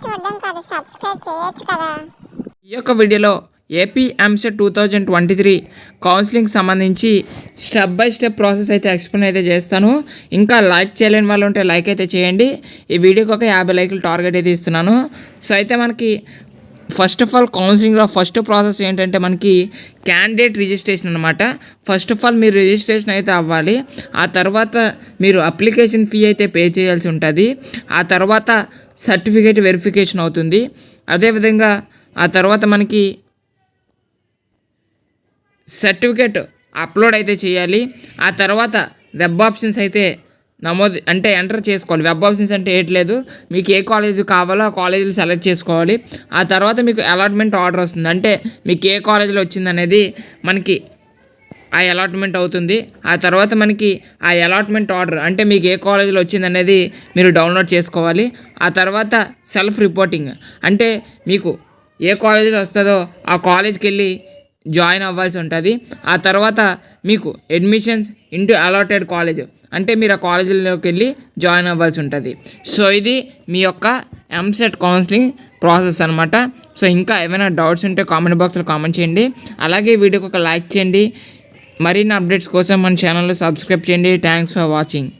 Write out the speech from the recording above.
చూడడం కాదు, సబ్స్క్రైబ్ చేయొచ్చు కదా. ఈ యొక్క వీడియోలో AP&TS 2023 కౌన్సిలింగ్ సంబంధించి స్టెప్ బై స్టెప్ ప్రాసెస్ అయితే ఎక్స్ప్లెయిన్ అయితే చేస్తాను. ఇంకా లైక్ చేయలేని వాళ్ళు ఉంటే లైక్ అయితే చేయండి. ఈ వీడియోకి ఒక 50 లైకులు టార్గెట్ అయితే ఇస్తున్నాను. సో అయితే మనకి ఫస్ట్ ఆఫ్ ఆల్ కౌన్సిలింగ్లో ఫస్ట్ ప్రాసెస్ ఏంటంటే మనకి క్యాండిడేట్ రిజిస్ట్రేషన్ అనమాట. ఫస్ట్ ఆఫ్ ఆల్ మీరు రిజిస్ట్రేషన్ అయితే అవ్వాలి. ఆ తర్వాత మీరు అప్లికేషన్ ఫీ అయితే పే చేయాల్సి ఉంటుంది. ఆ తర్వాత సర్టిఫికేట్ వెరిఫికేషన్ అవుతుంది. అదేవిధంగా ఆ తర్వాత మనకి సర్టిఫికేట్ అప్లోడ్ అయితే చేయాలి. ఆ తర్వాత వెబ్ ఆప్షన్స్ అయితే నమోదు అంటే ఎంటర్ చేసుకోవాలి. వెబ్ ఆప్షన్స్ అంటే ఏట్లేదు, మీకు ఏ కాలేజ్ కావాలో ఆ కాలేజీలు సెలెక్ట్ చేసుకోవాలి. ఆ తర్వాత మీకు అలాట్మెంట్ ఆర్డర్ వస్తుంది. అంటే మీకు ఏ కాలేజీలో వచ్చిందనేది మనకి ఆ అలాట్మెంట్ అవుతుంది. ఆ తర్వాత మనకి ఆ అలాట్మెంట్ ఆర్డర్ అంటే మీకు ఏ కాలేజీలో వచ్చిందనేది మీరు డౌన్లోడ్ చేసుకోవాలి. ఆ తర్వాత సెల్ఫ్ రిపోర్టింగ్ అంటే మీకు ఏ కాలేజీలో వస్తుందో ఆ కాలేజ్కి వెళ్ళి జాయిన్ అవ్వాల్సి ఉంటుంది. ఆ తర్వాత మీకు అడ్మిషన్స్ ఇంటూ అలాటెడ్ కాలేజ్ అంటే మీరు ఆ కాలేజీలోకి వెళ్ళి జాయిన్ అవ్వాల్సి ఉంటుంది. సో ఇది మీ యొక్క ఎంసెట్ కౌన్సిలింగ్ ప్రాసెస్ అనమాట. సో ఇంకా ఏమైనా డౌట్స్ ఉంటే కామెంట్ బాక్స్లో కామెంట్ చేయండి. అలాగే వీడియోకి ఒక లైక్ చేయండి. మరిన్ని అప్డేట్స్ కోసం మన ఛానల్లో సబ్స్క్రైబ్ చేయండి. Thanks for watching.